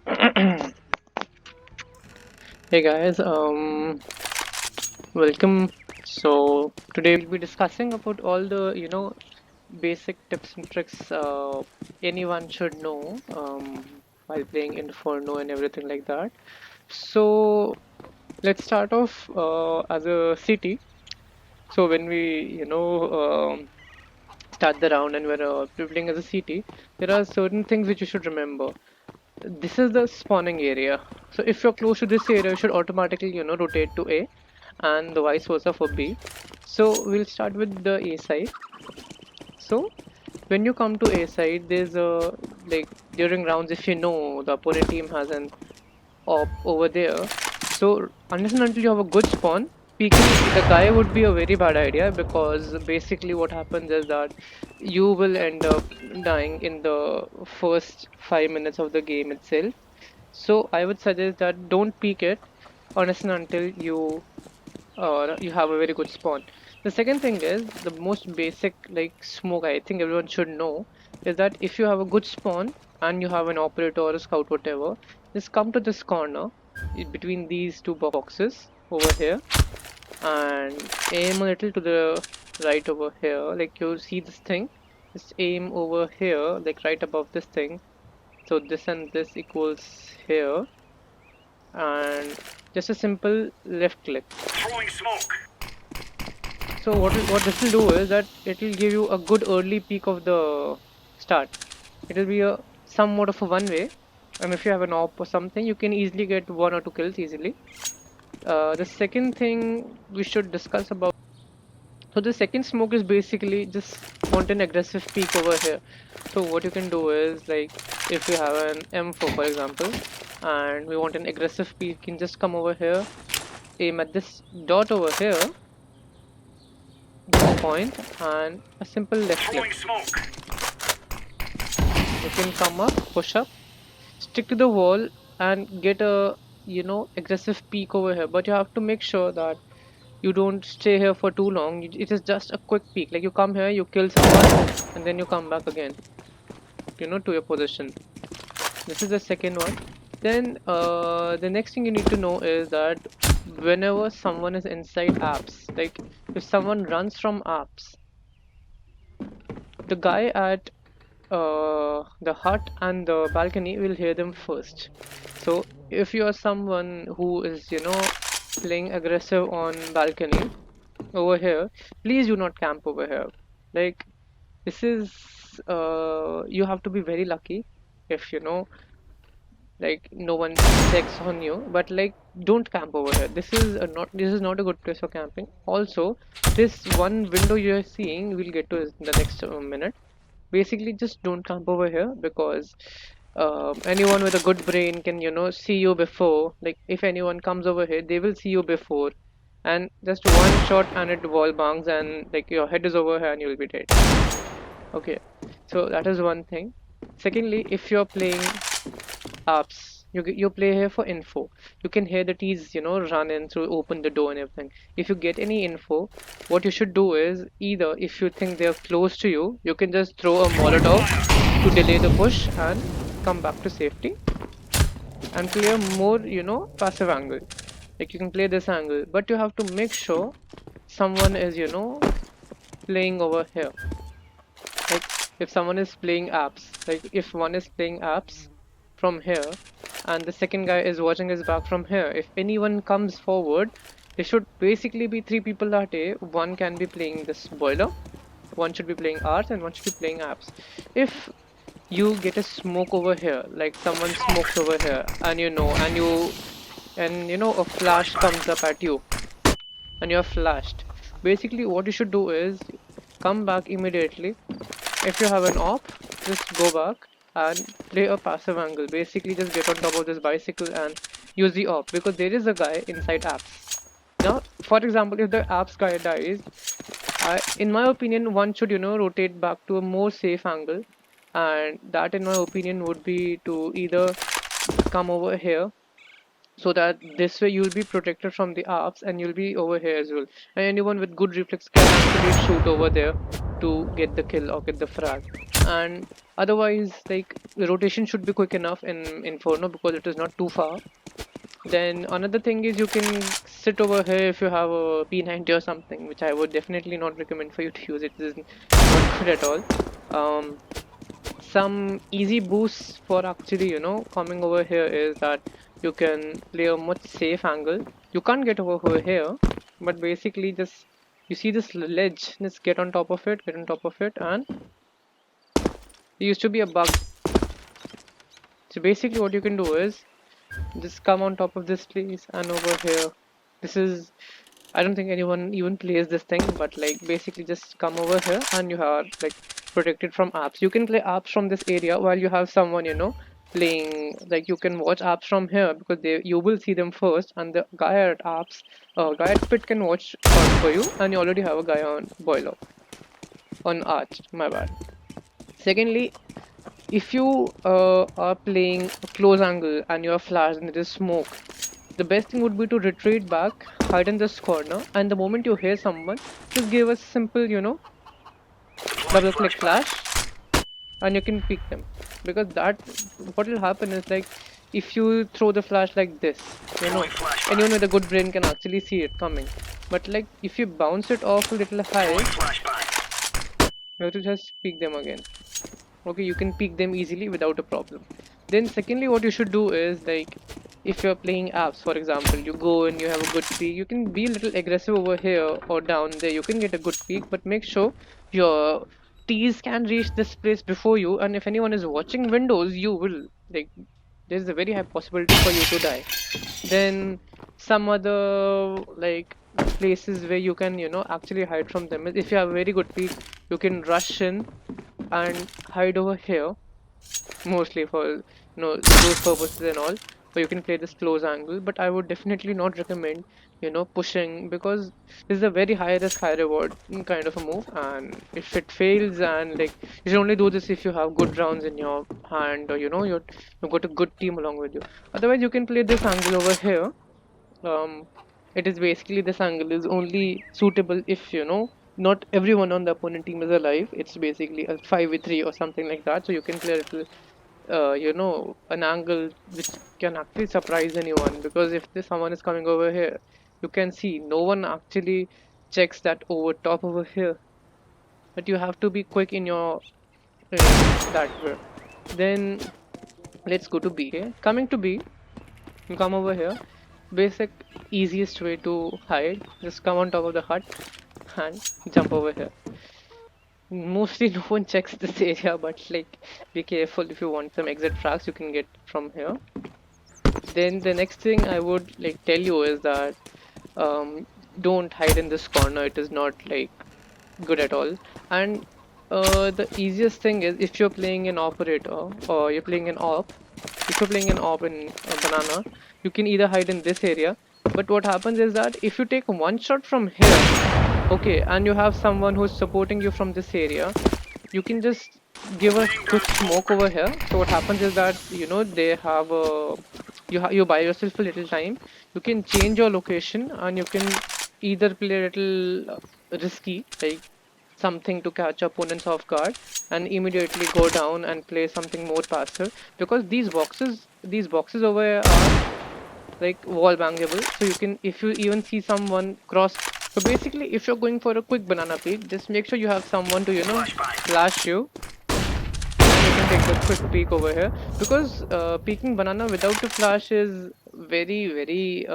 Hey guys, welcome. So today we'll be discussing about all the basic tips and tricks anyone should know while playing Inferno and everything like that. So let's start off as a city. So when we start the round and we're playing as a city, there are certain things which you should remember. This is the spawning area. So if you're close to this area, you should automatically rotate to A, and the vice versa for B. So we'll start with the A side. So when you come to A side, there's a like during rounds, if you know the opponent team has an op over there. So unless and until you have a good spawn, peeking the guy would be a very bad idea, because basically what happens is that you will end up dying in the first 5 minutes of the game itself. So I would suggest that don't peek it unless and until you have a very good spawn. The second thing is the most basic like smoke I think everyone should know is that if you have a good spawn and you have an operator or a scout whatever, just come to this corner between these two boxes over here and aim a little to the right over here. Like you see this thing, just aim over here like right above this thing. So this and this equals here, and just a simple left click. Throwing smoke. So what this will do is that it will give you a good early peak of the start. It will be a somewhat of a one way, and if you have an op or something, you can easily get 1 or 2 kills easily. The second thing we should discuss about. So the second smoke is basically just want an aggressive peak over here. So what you can do is like if you have an M4 for example, and we want an aggressive peak, you can just come over here, aim at this dot over here, this point, and a simple left click. You can come up, push up, stick to the wall, and get a aggressive peak over here. But you have to make sure that you don't stay here for too long. It is just a quick peak. Like you come here, you kill someone, and then you come back again, to your position. This is the second one. Then the next thing you need to know is that whenever someone is inside apps, like if someone runs from apps, the guy at the hut and the balcony will hear them first. So if you are someone who is playing aggressive on balcony over here, please do not camp over here. Like this is you have to be very lucky if like no one checks on you, but like don't camp over here. This is not a good place for camping. Also, this one window you are seeing, we'll get to in the next minute. Basically just don't camp over here, because anyone with a good brain can see you before. Like if anyone comes over here, they will see you before, and just one shot and it wall bangs and like your head is over here and you'll be dead. Okay, so that is one thing. Secondly, if you're playing apps, you play here for info. You can hear the T's run in through, open the door and everything. If you get any info, what you should do is either if you think they're close to you, you can just throw a molotov to delay the push and come back to safety and play a more passive angle. Like you can play this angle, but you have to make sure someone is playing over here. Like if someone is playing apps, like if one is playing apps from here and the second guy is watching his back from here, if anyone comes forward, there should basically be three people that day. One can be playing this boiler, one should be playing arts, and one should be playing apps. If you get a smoke over here, like someone smokes over here, and a flash comes up at you and you're flashed, basically what you should do is come back immediately. If you have an op, just go back and play a passive angle. Basically just get on top of this bicycle and use the op, because there is a guy inside apps. Now for example, if the apps guy dies, in my opinion one should rotate back to a more safe angle, and that in my opinion would be to either come over here, so that this way you'll be protected from the arcs and you'll be over here as well, and anyone with good reflex can actually shoot over there to get the kill or get the frag. And otherwise, like, the rotation should be quick enough in Inferno because it is not too far. Then another thing is you can sit over here if you have a P90 or something, which I would definitely not recommend for you to use. It is not good at all. Some easy boosts for actually, coming over here is that you can play a much safe angle. You can't get over here, but basically just you see this ledge, just get on top of it, and there used to be a bug. So basically what you can do is just come on top of this place and over here. This is, I don't think anyone even plays this thing, but like basically just come over here and you are like protected from apps. You can play apps from this area while you have someone, playing. Like you can watch apps from here because you will see them first, and the guy at apps, guy at pit can watch out for you, and you already have a guy on boiler, on arch. My bad. Secondly, if you are playing a close angle and you are flashed and there is smoke, the best thing would be to retreat back, hide in this corner, and the moment you hear someone, just give a simple, double click flash, and you can peek them. Because that, what will happen is like, if you throw the flash like this, anyone with a good brain can actually see it coming. But like, if you bounce it off a little high, you have to just peek them again. Okay, you can peek them easily without a problem. Then secondly, what you should do is like, if you're playing apps, for example, you go and you have a good peek, you can be a little aggressive over here or down there, you can get a good peek, but make sure your T's can reach this place before you, and if anyone is watching windows, you will, like, there's a very high possibility for you to die. Then some other like places where you can, actually hide from them is if you have a very good peek, you can rush in and hide over here, mostly for those purposes and all, or you can play this close angle. But I would definitely not recommend pushing, because this is a very high risk high reward kind of a move, and if it fails, and like, you should only do this if you have good rounds in your hand, or you've got a good team along with you. Otherwise you can play this angle over here. um it is basically, this angle is only suitable if not everyone on the opponent team is alive. It's basically a 5v3 or something like that, so you can play a little an angle which can actually surprise anyone, because if someone is coming over here, you can see no one actually checks that over top over here, but you have to be quick in your that way. Then let's go to B. Okay, coming to B, you come over here. Basic easiest way to hide, just come on top of the hut and jump over here. Mostly no one checks this area, but like, be careful. If you want some exit frags, you can get from here. Then the next thing I would like tell you is that don't hide in this corner. It is not like good at all. And the easiest thing is, if you're playing an operator or you're playing an op, if you're playing an op in banana, you can either hide in this area. But what happens is that if you take one shot from here, okay, and you have someone who's supporting you from this area, you can just give a quick smoke over here. So what happens is that they have a, you buy yourself a little time. You can change your location, and you can either play a little risky, like something to catch opponents off guard, and immediately go down and play something more passive, because these boxes over here are like wall bangable. So you can, if you even see someone cross, so basically if you're going for a quick banana peek, just make sure you have someone to flash you, and you can take a quick peek over here, because peeking banana without a flash is very very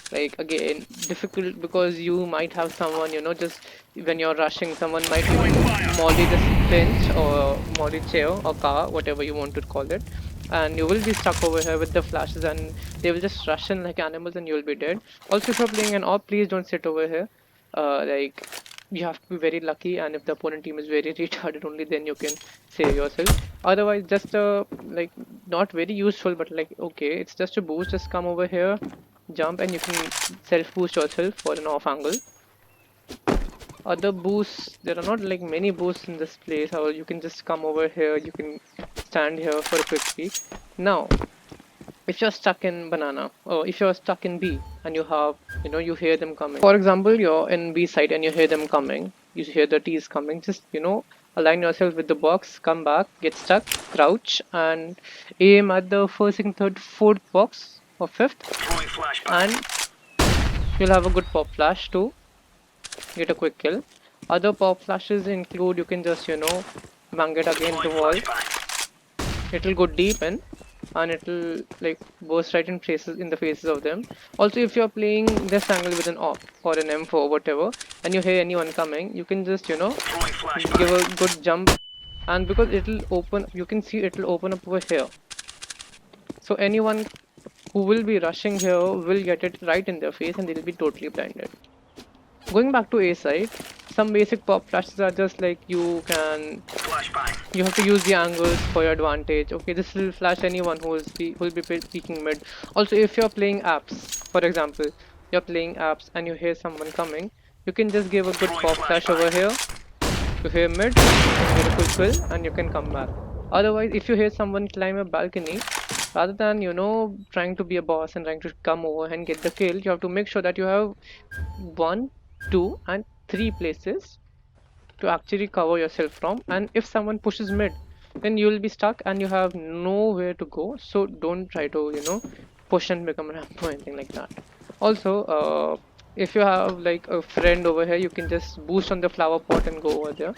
like, again, difficult, because you might have someone, just when you're rushing, someone might even molly this bench or molly chair or car, whatever you want to call it, and you will be stuck over here with the flashes, and they will just rush in like animals and you'll be dead. Also, if you're playing an op, please don't sit over here. Like, you have to be very lucky, and if the opponent team is very retarded, only then you can save yourself. Otherwise, just like, not very useful, but like, okay, it's just a boost. Just come over here, jump, and you can self boost yourself for an off angle. Other boosts, there are not like many boosts in this place, or you can just come over here, you can stand here for a quick peek. Now, if you're stuck in banana, or if you're stuck in B, and you have, you hear them coming, for example, you're in B side and you hear them coming, you hear the T's coming, just align yourself with the box, come back, get stuck, crouch, and aim at the first, second, third, fourth box or fifth, and you'll have a good pop flash to get a quick kill. Other pop flashes include, you can just bang it against the wall. It'll go deep in, and it'll like burst right in the faces of them. Also, if you're playing this angle with an op or an M4 or whatever, and you hear anyone coming, you can just give a good jump, and because it'll open, you can see it'll open up over here. So anyone who will be rushing here will get it right in their face, and they'll be totally blinded. Going back to A side, some basic pop flashes are just like you have to use the angles for your advantage. Okay, this will flash anyone who will be peeking mid. Also, if you're playing apps, for example, you're playing apps and you hear someone coming, you can just give a good pop flash over here to hear mid, get a quick kill, and you can come back. Otherwise, if you hear someone climb a balcony, rather than trying to be a boss and trying to come over and get the kill, you have to make sure that you have 1, 2, and 3 places to actually cover yourself from. And if someone pushes mid, then you will be stuck and you have nowhere to go. So don't try to push and become ramp or anything like that. Also, if you have like a friend over here, you can just boost on the flower pot and go over there.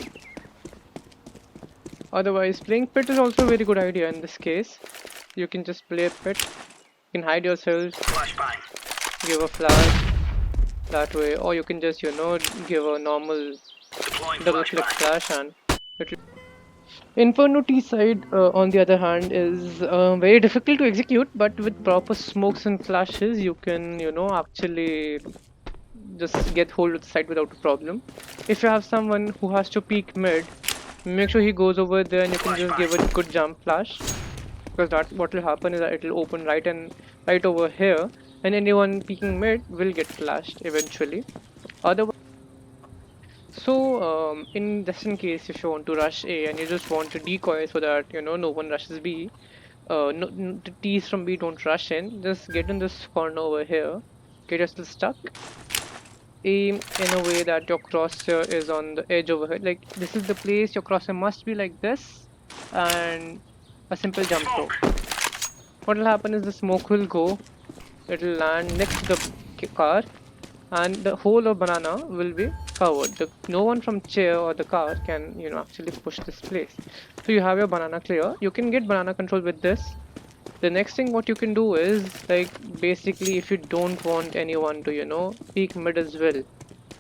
Otherwise, playing pit is also a very good idea in this case. You can just play pit, you can hide yourself, give a flash that way, or you can just give a normal double click flash and it'll. Inferno T side, on the other hand, is very difficult to execute, but with proper smokes and flashes, you can actually just get hold of the site without a problem. If you have someone who has to peek mid, make sure he goes over there and you can just give a good jump flash, because that what will happen is that it will open right over here, and anyone peeking mid will get flashed eventually. Otherwise, so in just in case if you want to rush A and you just want to decoy so that no one rushes B, the T's from B don't rush in. Just get in this corner over here, get yourself stuck, aim in a way that your crosshair is on the edge over here. Like this is the place your crosshair must be, like this, and a simple jump throw. What will happen is the smoke will go, it will land next to the car, and the whole of banana will be covered. No one from chair or the car can actually push this place. So you have your banana clear. You can get banana control with this. The next thing what you can do is, like, basically if you don't want anyone to peek mid as well,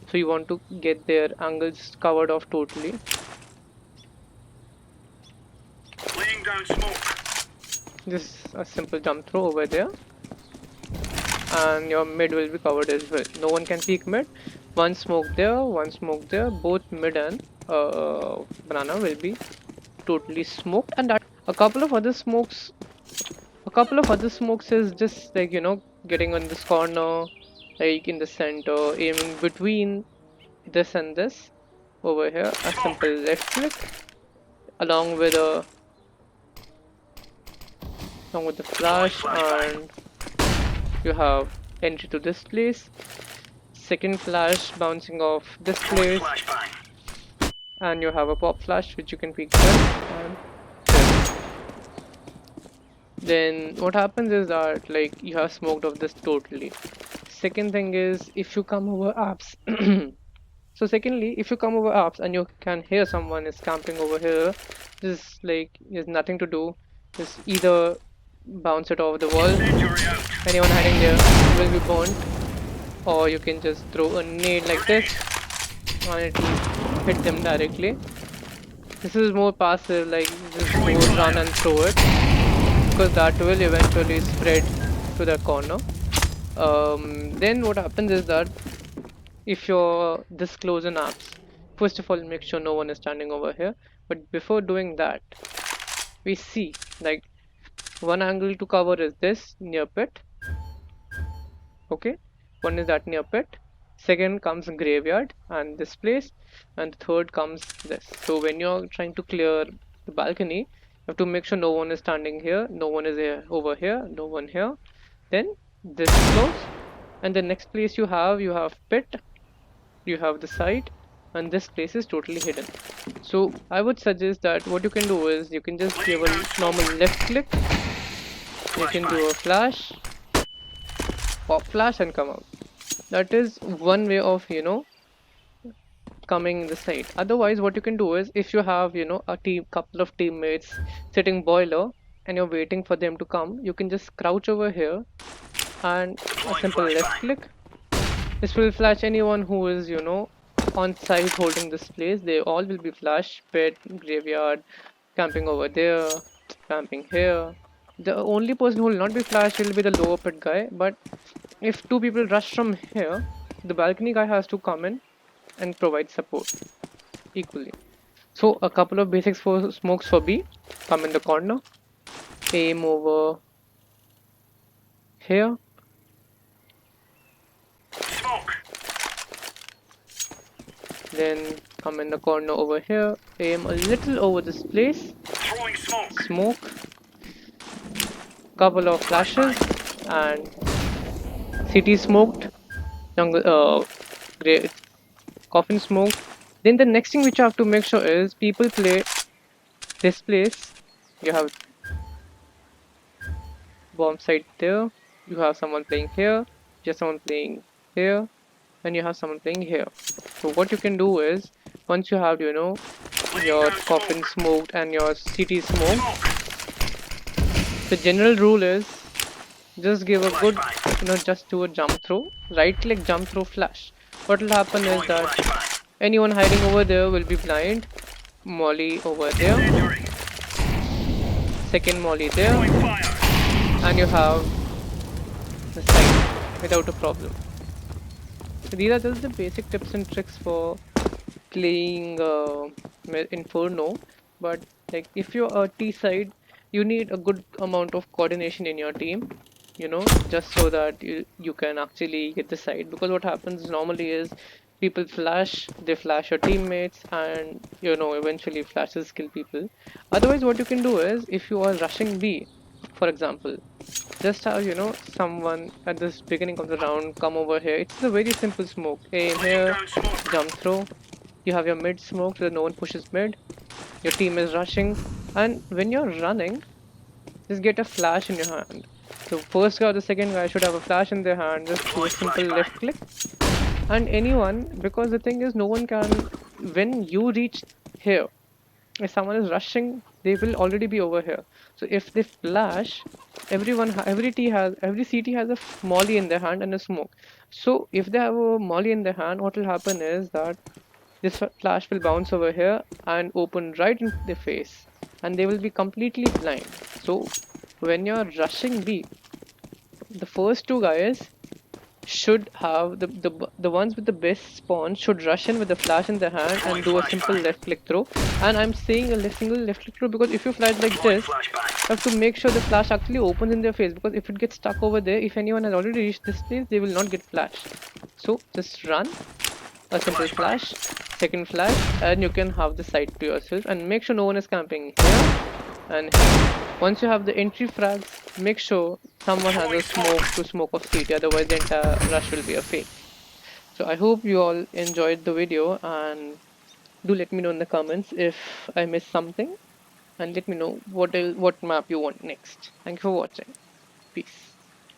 so you want to get their angles covered off totally, laying down smoke, just a simple jump throw over there, and your mid will be covered as well. No one can peek mid. One smoke there, both mid and banana will be totally smoked. And that a couple of other smokes is just like getting on this corner, like in the center, aiming between this and this over here, a simple left click along with the flash, and you have entry to this place, second flash bouncing off this place, and you have a pop flash which you can peek there and there. Then what happens is that, like, you have smoked off this totally. Second thing is, if you come over apps so secondly, if you come over apps and you can hear someone is camping over here, just like there's nothing to do, just either bounce it off the wall, anyone hiding there will be burned, or you can just throw a nade like this and it will hit them directly. This is more passive, like just go run and throw it, because that will eventually spread to the corner. Then what happens is that if you're this close in apps, first of all make sure no one is standing over here. But before doing that, we see, like, one angle to cover is this near pit. Okay, one is that near pit, second comes graveyard and this place, and the third comes this. So when you're trying to clear the balcony, you have to make sure no one is standing here, no one is here, over here, no one here. Then this is close, and the next place you have pit, you have the side, and this place is totally hidden. So I would suggest that what you can do is you can just give a normal left click, you can do a flash, pop flash and come out. That is one way of coming in the side. Otherwise what you can do is if you have a team couple of teammates sitting boiler and you're waiting for them to come, you can just crouch over here and a simple left click. This will flash anyone who is on site holding this place. They all will be flashed. Pet, graveyard, camping over there, camping here. The only person who will not be flashed will be the lower pit guy. But if two people rush from here, the balcony guy has to come in and provide support equally. So a couple of basics for smokes for B. Come in the corner, aim over here, then come in the corner over here, aim a little over this place, smoke, couple of flashes, and city smoked, jungle, coffin smoked. Then the next thing which you have to make sure is people play this place. You have bomb site there, you have someone playing here, you have someone playing here, and you have someone playing here. So what you can do is once you have your coffin smoked and your city smoked, the general rule is just give a good just do a jump throw, right click jump throw flash. What will happen is that anyone hiding over there will be blind. Molly over there, second molly there, and you have the side without a problem. So these are just the basic tips and tricks for playing Inferno. But like if you're a T side, you need a good amount of coordination in your team, just so that you can actually get the side. Because what happens normally is people flash, they flash your teammates, and eventually flashes kill people. Otherwise, what you can do is if you are rushing B, for example, just have someone at this beginning of the round come over here. It's a very simple smoke. Aim here, jump throw. You have your mid smoke so that no one pushes mid. Your team is rushing, and when you're running, just get a flash in your hand. The first guy or the second guy should have a flash in their hand. Just do a simple left click, and anyone, because the thing is, no one can. When you reach here, if someone is rushing, they will already be over here. So if they flash, every CT has a molly in their hand and a smoke. So if they have a molly in their hand, what will happen is that this flash will bounce over here and open right in their face, and they will be completely blind. So when you're rushing B, the first two guys should have the ones with the best spawn should rush in with the flash in their hand and do a simple left click throw. And I'm saying a single left click throw because if you flash like this, you have to make sure the flash actually opens in their face, because if it gets stuck over there, if anyone has already reached this place, they will not get flashed. So just run a simple flash, second flash, and you can have the site to yourself, and make sure no one is camping here and here. Once you have the entry frags, make sure someone has a smoke to smoke off CT, otherwise the entire rush will be a fake. So I hope you all enjoyed the video, and do let me know in the comments if I missed something, and let me know what map you want next. Thank you for watching. Peace.